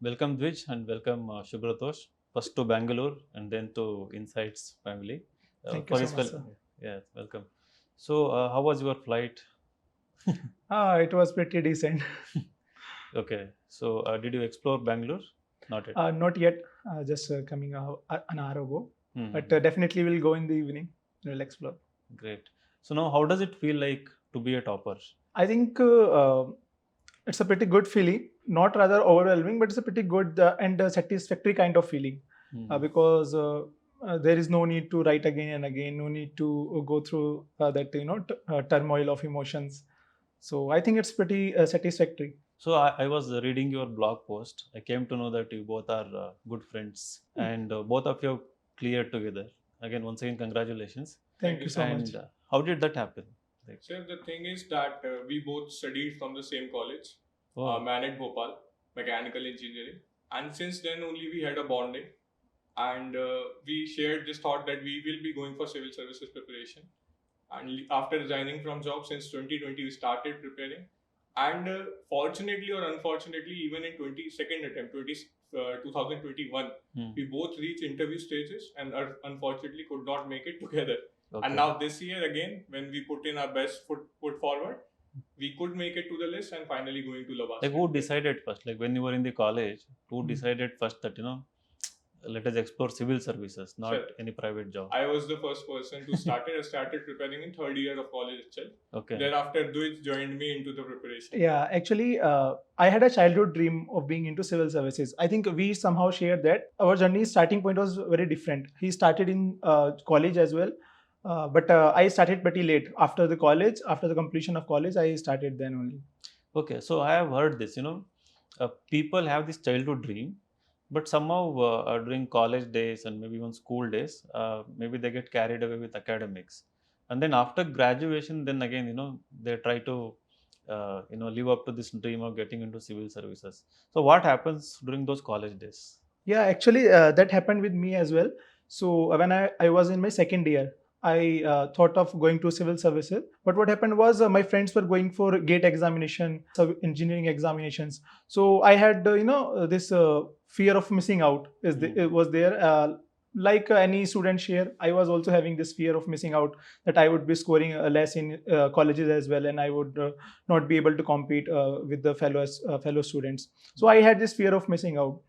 Welcome Dwij and welcome Shubhratosh. First to Bangalore and then to Insights family. Thank you For so his much, sir. yeah, welcome. So, how was your flight? It was pretty decent. Okay, so did you explore Bangalore? Not yet. Not yet, just coming an hour ago, but Hmm. definitely we'll go in the evening. We'll explore. Great. So now, how does it feel like to be a topper? I think it's a pretty good feeling, not rather overwhelming, but it's a pretty good and satisfactory kind of feeling Hmm. because there is no need to write again and again, no need to go through that turmoil of emotions. So I think it's pretty satisfactory. So I was reading your blog post. I came to know that you both are good friends and both of you have cleared together. Again, once again, congratulations. Thank you so much. And how did that happen? Like, So the thing is that we both studied from the same college, oh, NIT-Bhopal, mechanical engineering, and since then only we had a bonding, and we shared this thought that we will be going for civil services preparation. And after resigning from job since 2020, we started preparing, and fortunately or unfortunately, even in 22nd attempt, 2021, hmm. we both reached interview stages and unfortunately could not make it together. Okay. And now this year again, when we put in our best foot forward, we could make it to the list and finally going to Labas. Like, who decided first? Like, when you were in the college, who Hmm. decided first that, let us explore civil services, not Sure. any private job? I was the first person to start it. I started preparing in third year of college itself. Okay. Thereafter, Dwij joined me into the preparation. Yeah, actually, I had a childhood dream of being into civil services. I think we somehow shared that. Our journey starting point was very different. He started in college as well, but I started pretty late. After the college, after the completion of college, I started then only. Okay. So I have heard this, people have this childhood dream, but somehow during college days and maybe even school days, maybe they get carried away with academics. And then after graduation, then again, they try to, live up to this dream of getting into civil services. So what happens during those college days? Yeah, actually, that happened with me as well. So when I was in my second year, I thought of going to civil services. But what happened was my friends were going for gate examination, engineering examinations. So I had, this fear of missing out it was there. Like any student share, I was also having this fear of missing out, that I would be scoring less in colleges as well, and I would not be able to compete with the fellow students. So I had this fear of missing out.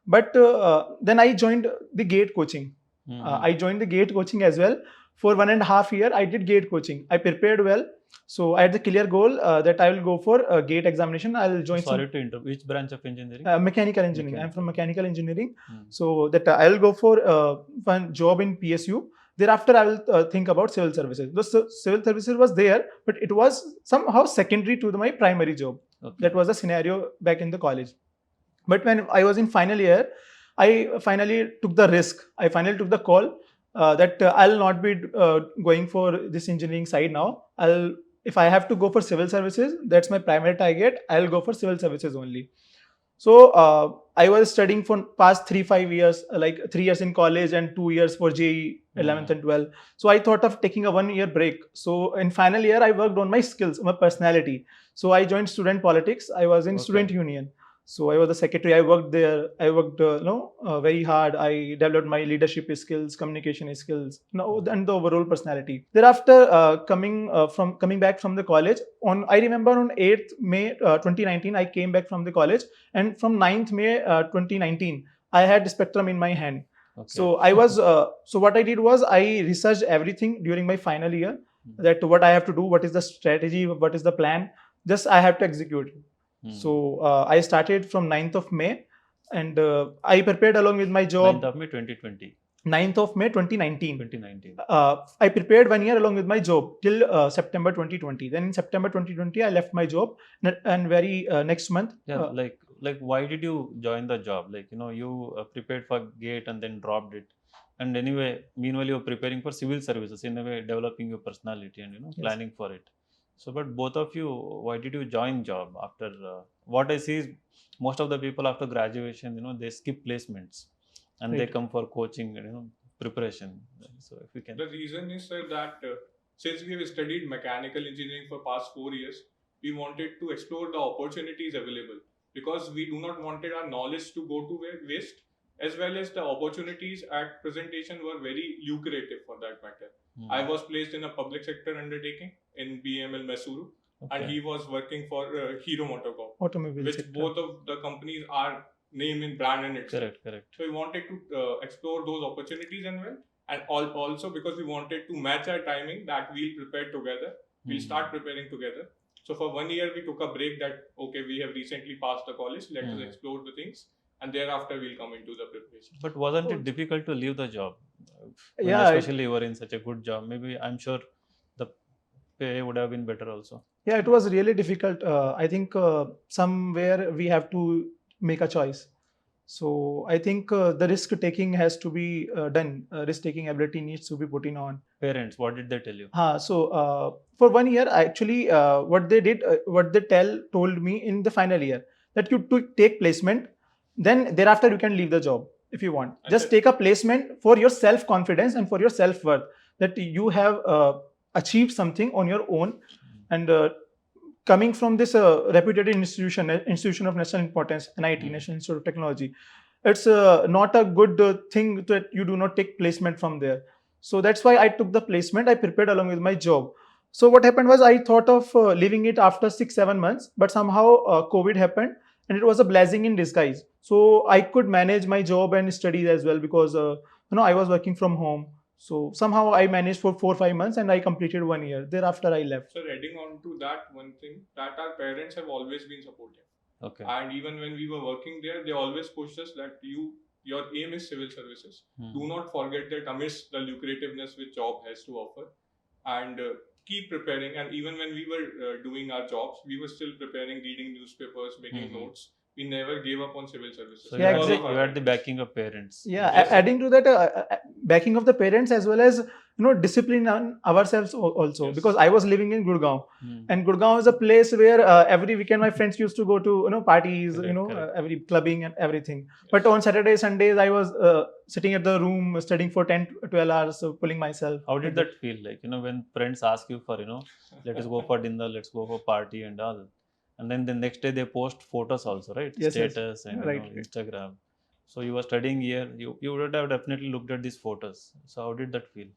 But then I joined the gate coaching. I joined the gate coaching as well. For 1.5 years, I did gate coaching. I prepared well. So I had the clear goal that I will go for a gate examination. I'll join Sorry to interrupt. Which branch of engineering? mechanical engineering. I'm from mechanical engineering. Hmm. So that I'll go for one job in PSU. Thereafter, I will think about civil services. The civil services was there, but it was somehow secondary to my primary job. Okay. That was the scenario back in the college. But when I was in final year, I finally took the risk. I finally took the call that I'll not be going for this engineering side now. If I have to go for civil services, that's my primary target. I'll go for civil services only. So I was studying for past 3-5 years, like 3 years in college and 2 years for JE 11th and 12th. So I thought of taking a 1 year break. So in final year, I worked on my skills, my personality. So I joined student politics. I was in student union. So I was the secretary. I worked there. I worked, very hard. I developed my leadership skills, communication skills, and the overall personality. Thereafter, coming back from the college, I remember on 8th May 2019, I came back from the college, and from 9th May 2019, I had Spectrum in my hand. Okay. So I was. So what I did was I researched everything during my final year. That what I have to do, what is the strategy, what is the plan. Just I have to execute. So I started from 9th of May, and I prepared along with my job. 9th of May 2020. 9th of May 2019. 2019. I prepared 1 year along with my job till September 2020. Then in September 2020, I left my job, and very next month. Yeah, like why did you join the job? Like, you prepared for GATE and then dropped it. And anyway, meanwhile, you're preparing for civil services, in a way, developing your personality and, Yes. planning for it. So, but both of you, why did you join job after, what I see is most of the people after graduation, they skip placements and they Right. come for coaching, preparation. So if you can. The reason is, sir, that since we have studied mechanical engineering for past 4 years, we wanted to explore the opportunities available. because we do not wanted our knowledge to go to waste, as well as the opportunities at presentation were very lucrative for that matter. I was placed in a public sector undertaking in BML Mesuru, and he was working for Hero Motocorp, Automobile which sector. both of the companies are name in brand in itself. Correct. So we wanted to explore those opportunities and well, and also because we wanted to match our timing that we'll prepare together, we'll start preparing together. So for 1 year we took a break that okay, we have recently passed the college, let us explore the things, and thereafter we'll come into the preparation. But wasn't it difficult to leave the job? When Yeah, especially you were in such a good job. Maybe I'm sure the pay would have been better also. Yeah, it was really difficult. I think somewhere we have to make a choice. So I think the risk taking has to be done. Risk taking ability needs to be put in on. Parents, what did they tell you? So for 1 year, actually, what they did, what they told me in the final year, that you to take placement, then thereafter you can leave the job if you want. Just take a placement for your self confidence and for your self worth, that you have achieved something on your own, and coming from this reputed institution of national importance, NIT, National Institute of Technology, it's not a good thing that you do not take placement from there. So that's why I took the placement. I prepared along with my job. So what happened was I thought of leaving it after 6-7 months, but somehow COVID happened, and it was a blessing in disguise. So I could manage my job and studies as well, because I was working from home. So somehow I managed for 4-5 months, and I completed 1 year. Thereafter I left. So adding on to that, one thing that our parents have always been supportive. Okay. And even when we were working there, they always pushed us that your aim is civil services. Do not forget that amidst the lucrativeness which job has to offer, and keep preparing. And even when we were doing our jobs, we were still preparing, reading newspapers, making notes. We never gave up on civil services. So Yeah, you exactly. had the backing of parents. Yeah, Yes, sir. adding to that, backing of the parents, as well as discipline on ourselves also. Yes. Because I was living in Gurgaon, and Gurgaon is a place where every weekend my friends used to go to parties, Correct. every clubbing and everything. But on Saturdays, Sundays, I was sitting at the room studying for 10-12 hours, so pulling myself. How did that feel like? When friends ask you for let us go for dinner, let's go for party and all, and then the next day they post photos also, right? Yes, yes. Status and Right. Instagram. So you were studying here. You would have definitely looked at these photos. So how did that feel?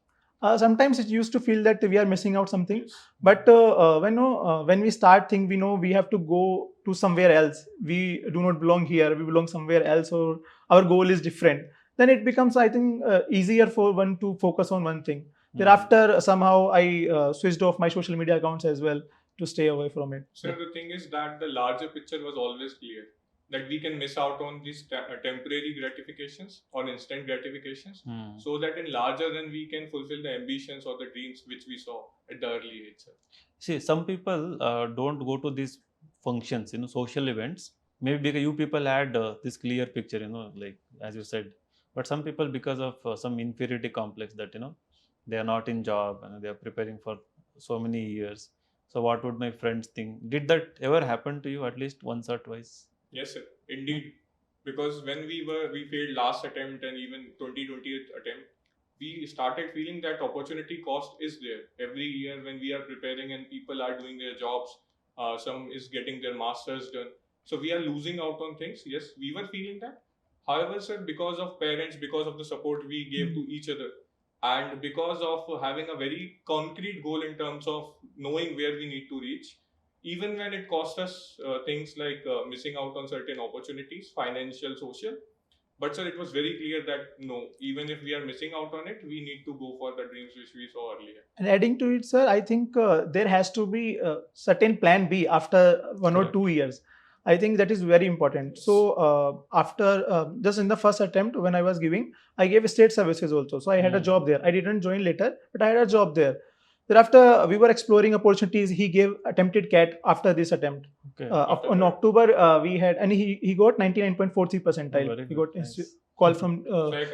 Sometimes it used to feel that we are missing out something, but when we start thinking, we have to go to somewhere else. We do not belong here. We belong somewhere else, or our goal is different. Then it becomes, I think, easier for one to focus on one thing. Thereafter, somehow I switched off my social media accounts as well to stay away from it. So the thing is that the larger picture was always clear, that we can miss out on these temporary gratifications or instant gratifications, so that in larger run we can fulfill the ambitions or the dreams which we saw at the early age. See, some people don't go to these functions, social events. Maybe because you people had this clear picture, like as you said. But some people, because of some inferiority complex, that they are not in job and they are preparing for so many years. So what would my friends think? Did that ever happen to you at least once or twice? Yes, sir. Indeed. Because when we failed last attempt and even 2020th attempt, we started feeling that opportunity cost is there. Every year when we are preparing and people are doing their jobs, some is getting their masters done. So we are losing out on things. Yes, we were feeling that. However, sir, because of parents, because of the support we gave to each other, and because of having a very concrete goal in terms of knowing where we need to reach, even when it cost us things like missing out on certain opportunities, financial, social. But sir, it was very clear that no, even if we are missing out on it, we need to go for the dreams which we saw earlier. And adding to it, sir, I think there has to be a certain plan B after 1 or 2 years. I think that is very important. So after just in the first attempt when I was giving, I gave state services also. So I had a job there. I didn't join later, but I had a job there. Thereafter, we were exploring opportunities. He gave attempted CAT after this attempt. Okay. On October, we had, and he got 99.43 percentile. He got call from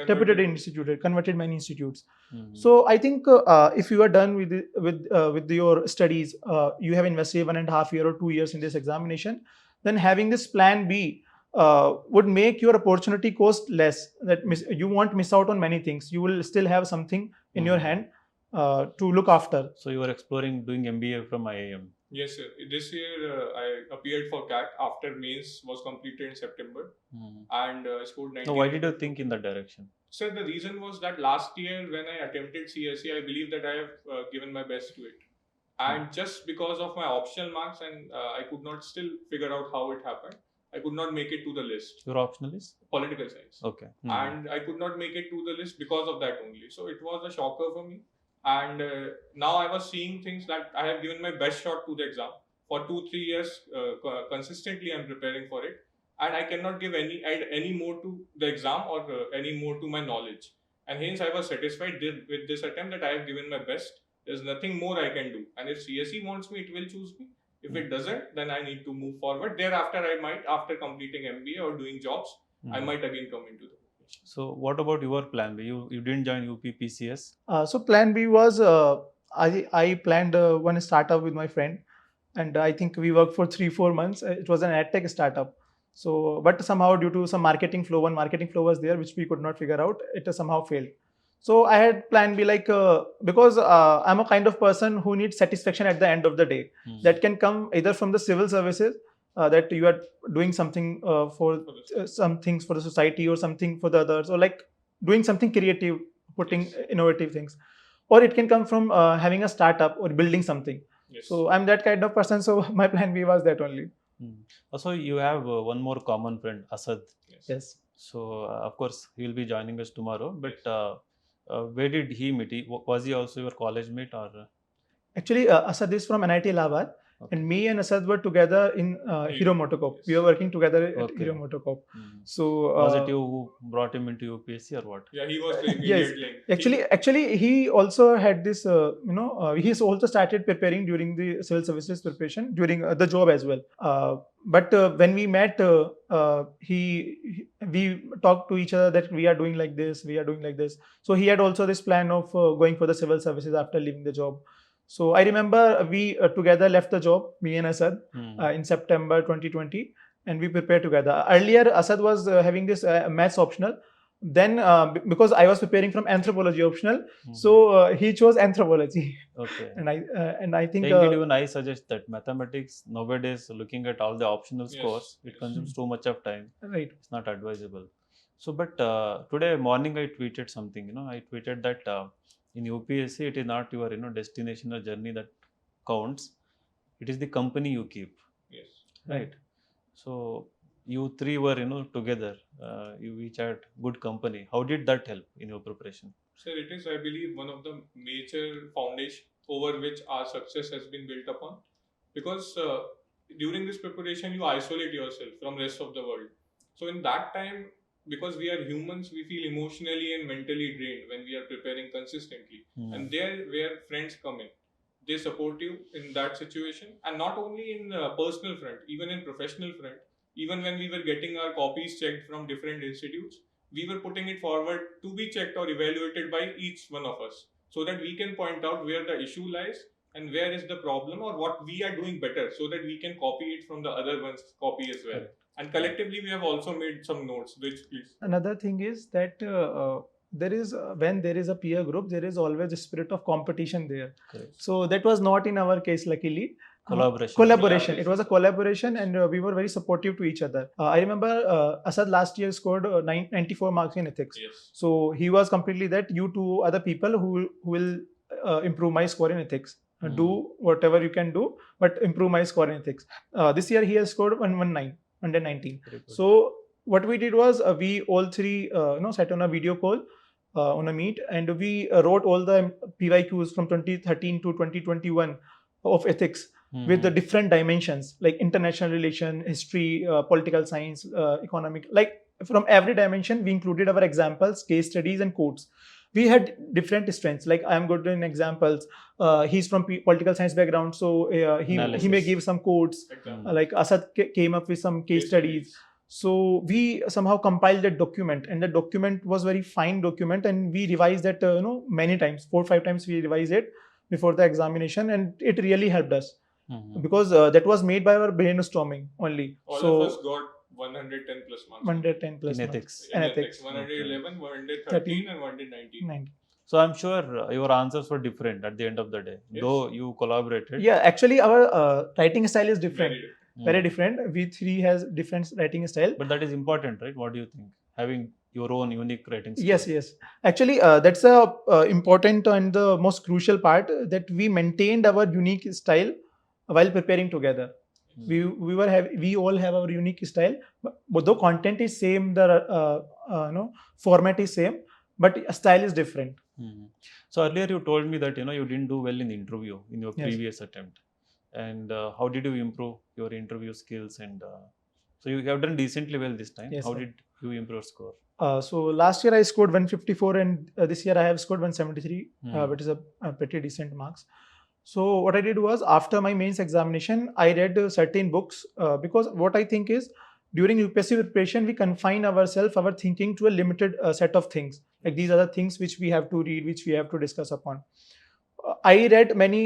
reputed institute, converted many institutes. So I think if you are done with your studies, you have invested 1.5 years or 2 years in this examination, then having this plan B would make your opportunity cost less. That you won't miss out on many things. You will still have something in your hand to look after. So you were exploring doing MBA from IIM. Yes, sir. This year I appeared for CAT after mains was completed in September, and I scored Now, why 98. did you think in that direction? So the reason was that last year when I attempted CSE, I believe that I have given my best to it. And just because of my optional marks, and I could not still figure out how it happened, I could not make it to the list. Your optional is? Political science. Okay. And I could not make it to the list because of that only. So it was a shocker for me. And now I was seeing things that I have given my best shot to the exam. For 2-3 years, consistently I'm preparing for it. And I cannot give add any more to the exam or any more to my knowledge. And hence I was satisfied with this attempt that I have given my best. There's nothing more I can do. And if CSE wants me, it will choose me. If it doesn't, then I need to move forward. Thereafter, I might, after completing MBA or doing jobs, I might again come into the profession. So, what about your plan B? You didn't join UPPCS? So plan B was I planned one startup with my friend, and I think we worked for 3-4 months. It was an ad tech startup. So, but somehow due to some marketing flow, one marketing flow was there which we could not figure out. It somehow failed. So I had plan B, like because I'm a kind of person who needs satisfaction at the end of the day. That can come either from the civil services, that you are doing something for some things for the society or something for the others, or like doing something creative, putting innovative things, or it can come from having a startup or building something. Yes. So I'm that kind of person. So my plan B was that only. Also, you have one more common friend, Asad. Yes. So, of course, he will be joining us tomorrow. But where did he meet? Was he also your college mate or? Actually, Asad is from NIT Bhopal, and me and Asad were together in Hero MotoCorp. We were working together at Hero MotoCorp. So was it you who brought him into UPSC or what? Yeah, he was the immediate link. Actually, he also had this. He's also started preparing during the civil services preparation during the job as well. But when we met, we talked to each other that we are doing like this, we are doing like this. So he had also this plan of going for the civil services after leaving the job. So I remember we together left the job, me and Asad, in September 2020, and we prepared together. Earlier, Asad was having this maths optional. Then, because I was preparing from anthropology optional, so he chose anthropology. Okay. And I think even I suggest that mathematics nowadays, looking at all the optional scores, it consumes too much of time. Right. It's not advisable. So, but today morning I tweeted something. I tweeted that in UPSC it is not your destination or journey that counts. It is the company you keep. Yes. Right. So you three were together. You each had good company. How did that help in your preparation? Sir, it is, I believe, one of the major foundation over which our success has been built upon. Because during this preparation, you isolate yourself from rest of the world. So in that time, because we are humans, we feel emotionally and mentally drained when we are preparing consistently. And there where friends come in. They support you in that situation, and not only in personal front, even in professional front. Even when we were getting our copies checked from different institutes, we were putting it forward to be checked or evaluated by each one of us, so that we can point out where the issue lies and where is the problem or what we are doing better, so that we can copy it from the other one's copy as well. And collectively, we have also made some notes. Which, please. Another thing is that there is when there is a peer group, there is always a spirit of competition there. Correct. So that was not in our case, luckily. Collaboration. It was a collaboration, and we were very supportive to each other. I remember Asad last year scored 94 marks in ethics. Yes. So he was completely that you two other people who will improve my score in ethics. Do whatever you can do, but improve my score in ethics. This year he has scored 119. So what we did was we all three sat on a video call on a meet, and we wrote all the PYQs from 2013 to 2021 of ethics with the different dimensions like international relation, history, political science, economic. Like from every dimension, we included our examples, case studies, and quotes. We had different strengths. Like I'm good in examples. He's from political science background, so he may give some quotes. Like Asad came up with some case studies. So we somehow compiled that document, and the document was very fine document, and we revised that many times, 4 or 5 times we revised it before the examination, and it really helped us because that was made by our brainstorming only. All of us got 110 plus marks. 110 plus in ethics. In ethics. 111, 113, and 119. So I'm sure your answers were different at the end of the day, Yes. though you collaborated. Yeah, actually our writing style is different. Very different. Very Mm. different. We three has different writing style. But that is important, right? What do you think? Having your own unique writing style. Yes, yes. Actually, that's a important and the most crucial part that we maintained our unique style while preparing together. Mm. We all have our unique style, but though content is same, the format is same, but style is different. Mhm. So earlier you told me that you didn't do well in the interview in your Yes. previous attempt, and how did you improve your interview skills? And so you have done decently well this time. Yes, How sir. did you improve your score? So last year I scored 154, and this year I have scored 173, which is a pretty decent marks. So what I did was, after my mains examination, I read certain books, because what I think is, during UPSC preparation we confine ourselves, our thinking, to a limited set of things. Like, these are the things which we have to read, which we have to discuss upon. I read many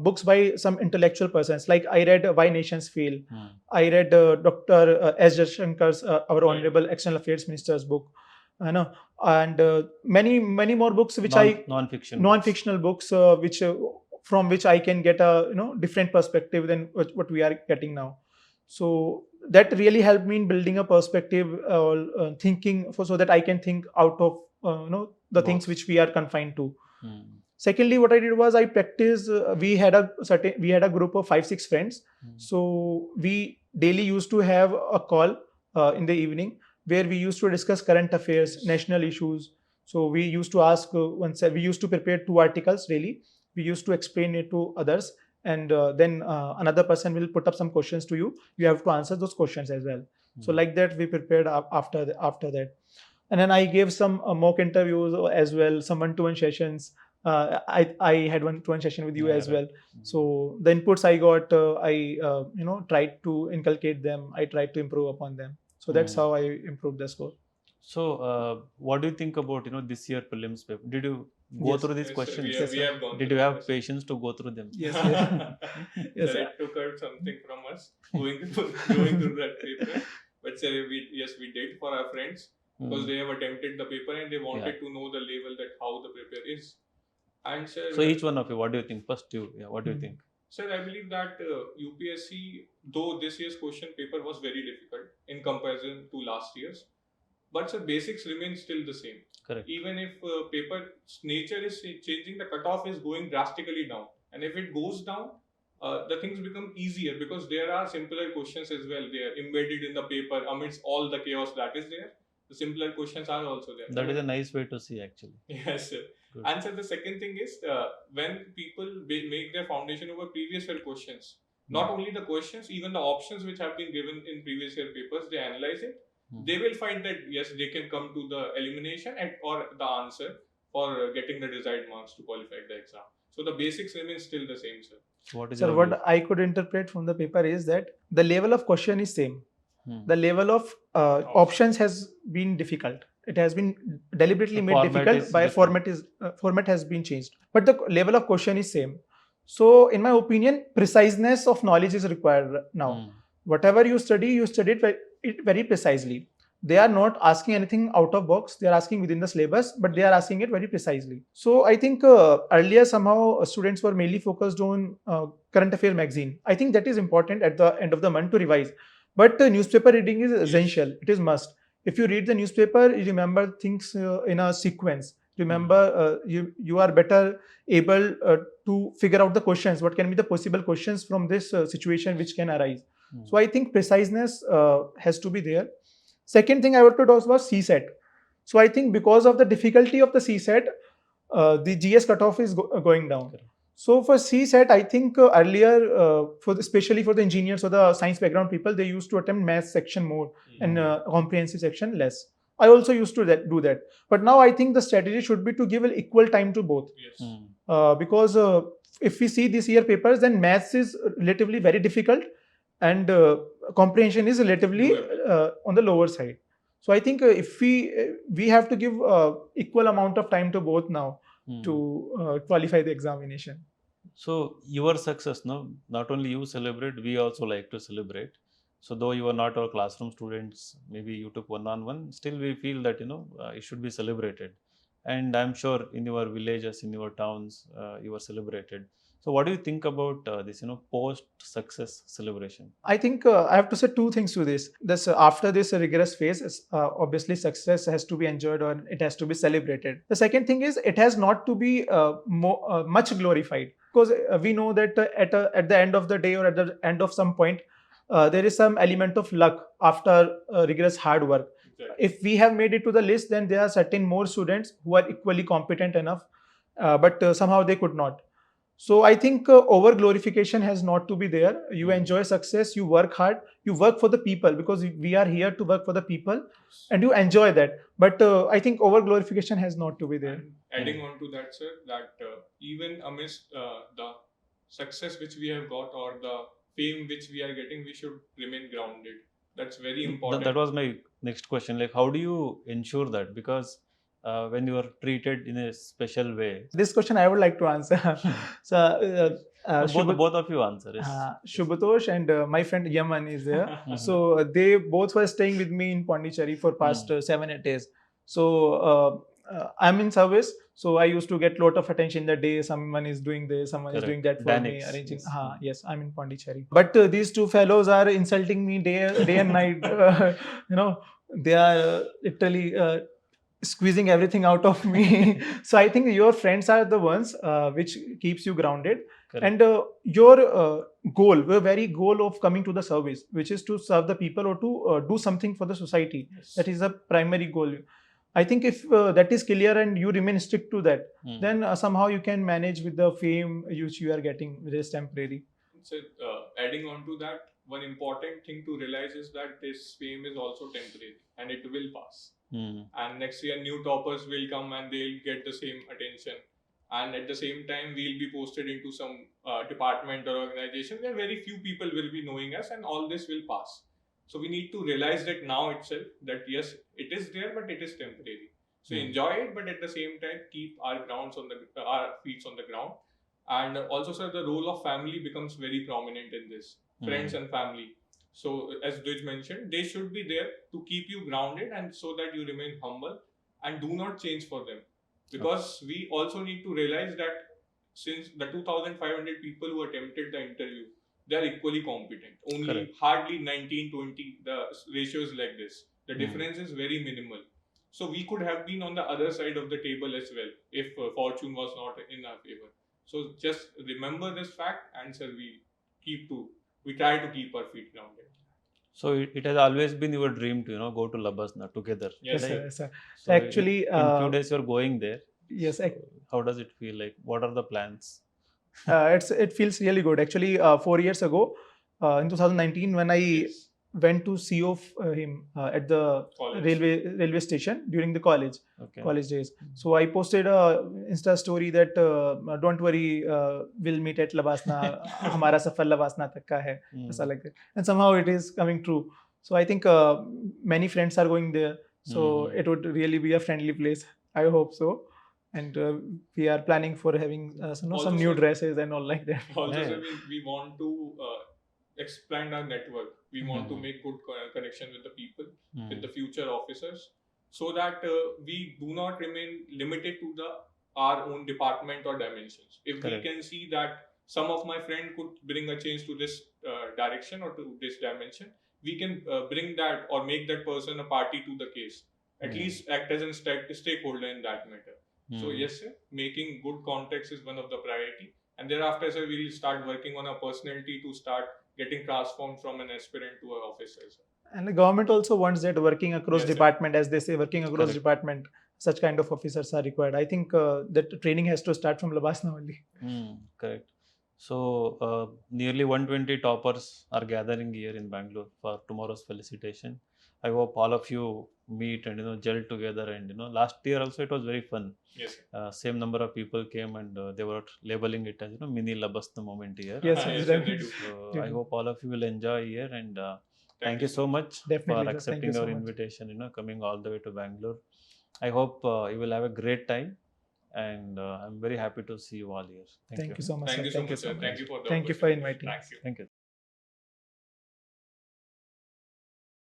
books by some intellectual persons. Like, I read Why Nations Fail. I read Dr. S. Jashankar's our Right. Honorable External Affairs Minister's book. And many more books which Non-fiction. non-fictional books, which from which I can get a different perspective than what we are getting now. So that really helped me in building a perspective, thinking, so that I can think out of the things Box. which we are confined to. Mm. Secondly, what I did was I practiced. We had a group of 5-6 friends. So we daily used to have a call in the evening, where we used to discuss current affairs, national issues. So we used to ask we used to prepare 2 articles daily. We used to explain it to others, and then another person will put up some questions to you. You have to answer those questions as well. So like that, we prepared after that. And then I gave some mock interviews as well, some one-to-one sessions. I had one-to-one session with you Yeah, as right. well. So the inputs I got, I tried to inculcate them. I tried to improve upon them. So that's how I improved the score. So what do you think about this year prelims paper? Did you go Yes. through these Yes, sir, questions? Yes, we sir. have gone Did through you have this. patience to go through them? Yes, yes. Yes, Sir, sir. it took out something from us going through that paper. But sir, we did for our friends, because Mm. they have attempted the paper and they wanted Yeah. to know the level that how the paper is. And sir, So each one of you, what do you think? First, what do you Mm. think? sir, I believe that UPSC, though this year's question paper was very difficult in comparison to last year's, but sir, basics remain still the same. Correct. Even if paper's nature is changing, the cutoff is going drastically down. And if it goes down, the things become easier, because there are simpler questions as well. They are embedded in the paper amidst all the chaos that is there. The simpler questions are also there. That is a nice way to see, actually. Yes, sir. Good. And sir, the second thing is, when people make their foundation over previous year questions, not only the questions, even the options which have been given in previous year papers, they analyze it. They will find that yes, they can come to the elimination or the answer for getting the desired marks to qualify the exam. So the basics remain still the same, sir. What is Sir, your what view? I could interpret from the paper is that the level of question is same. The level of options has been difficult. It has been deliberately The made format difficult is by different. format has been changed, but the level of question is same. So in my opinion, preciseness of knowledge is required now. Whatever you study it very precisely. They are not asking anything out of box. They are asking within the syllabus, but they are asking it very precisely. So I think earlier somehow students were mainly focused on current affair magazine. I think that is important at the end of the month to revise. But newspaper reading is essential. It is must. If you read the newspaper, you remember things in a sequence. Remember, you are better able to figure out the questions. What can be the possible questions from this situation which can arise? So I think preciseness has to be there. Second thing I want to talk about CSET. So I think because of the difficulty of the CSET, the GS cutoff is going down. Correct. So for CSET, I think earlier, especially for the engineers or the science background people, they used to attempt math section more and comprehensive section less. I also used to do that. But now I think the strategy should be to give an equal time to both. Yes. Because if we see this year papers, then maths is relatively very difficult, and comprehension is relatively on the lower side. So I think if we have to give equal amount of time to both now to qualify the examination. So your success, no, not only you celebrate, we also like to celebrate. So though you are not our classroom students, maybe you took one-on-one, still we feel that it should be celebrated. and I'm sure in your villages, in your towns, you were celebrated. So what do you think about this, post success celebration? I think I have to say two things to this. This after this rigorous phase, obviously success has to be enjoyed or it has to be celebrated. The second thing is it has not to be much glorified, because we know that at the end of the day or at the end of some point, there is some element of luck after rigorous hard work. Exactly. If we have made it to the list, then there are certain more students who are equally competent enough, but somehow they could not. So I think over glorification has not to be there. You enjoy success, you work hard, you work for the people, because we are here to work for the people, and you enjoy that. But I think over glorification has not to be there. And adding on to that, sir, that even amidst the success which we have got or the fame which we are getting, we should remain grounded. That's very important. That was my next question. Like, how do you ensure that? Because when you are treated in a special way, This question I would like to answer. So both of you answer. Yes. Shubhratosh and my friend Yaman is there. So they both were staying with me in Pondicherry for past 7-8 days. So I'm in service, so I used to get lot of attention in the day. Someone is doing this, someone is Correct. doing that for me, Danix, arranging. yes. Yes, I'm in Pondicherry. But these two fellows are insulting me day and night. They are literally squeezing everything out of me. So I think your friends are the ones which keeps you grounded. Correct. And your your very goal of coming to the service, which is to serve the people or to do something for the society. Yes. That is the primary goal. I think if that is clear and you remain strict to that, then somehow you can manage with the fame which you are getting, which is temporary. So adding on to that, one important thing to realize is that this fame is also temporary and it will pass. And next year new toppers will come and they'll get the same attention, and at the same time we'll be posted into some department or organization where very few people will be knowing us, and all this will pass. So we need to realize that now itself, that yes, it is there but it is temporary. So enjoy it, but at the same time keep our feet on the ground. And also, sir, the role of family becomes very prominent in this. Friends and family. So, as Dwij mentioned, they should be there to keep you grounded and so that you remain humble and do not change for them. Because we also need to realize that since the 2,500 people who attempted the interview, they are equally competent. Only Correct. hardly 19-20, the ratio is like this. The difference is very minimal. So, we could have been on the other side of the table as well if fortune was not in our favor. So, just remember this fact, and sir, we try to keep our feet grounded. So it has always been your dream to go to Labasna together. Yes, Yes, sir. sir, yes, sir. So Actually, in few days you're going there. Yes, How does it feel? Like, what are the plans? it feels really good. Actually, 4 years ago, in 2019, when I Yes. went to see of him at the College. railway station during the college Okay. days. So I posted a Insta story that don't worry, we'll meet at Labasna. हमारा सफर लबासना तक का है, ऐसा like that. And somehow it is coming true. So I think many friends are going there. So it would really be a friendly place. I hope so. And we are planning for having Also, some new sir- dresses and all like that. Also, Yeah. sir, we want to expand our network. We want to make good connection with the people, with the future officers, so that we do not remain limited to our own department or dimensions. If Correct. we can see that some of my friend could bring a change to this direction or to this dimension, we can bring that or make that person a party to the case. At least act as a stakeholder in that matter. So yes, sir, making good contacts is one of the priority. And thereafter, sir, we'll start working on our personality to start getting transformed from an aspirant to an officer, sir. And the government also wants that working across Yes, sir. department, as they say, working across Correct. department, such kind of officers are required. I think that training has to start from Labasna only. Correct. So nearly 120 toppers are gathering here in Bangalore for tomorrow's felicitation. I hope all of you meet and gel together. And last year also it was very fun. Yes, sir. Same number of people came and they were labeling it as mini Labasna moment here. Yes, Yes, yes, sir, definitely. they do. So They I do. hope all of you will enjoy here, and thank you so much Definitely, for sir. accepting Thank you so our much. invitation. Coming all the way to Bangalore. I hope you will have a great time, and I'm very happy to see you all here. Thank you so much, Thank sir. you so much, sir. Thank you for the Thank you for opportunity. inviting Thank us. you. Thank you.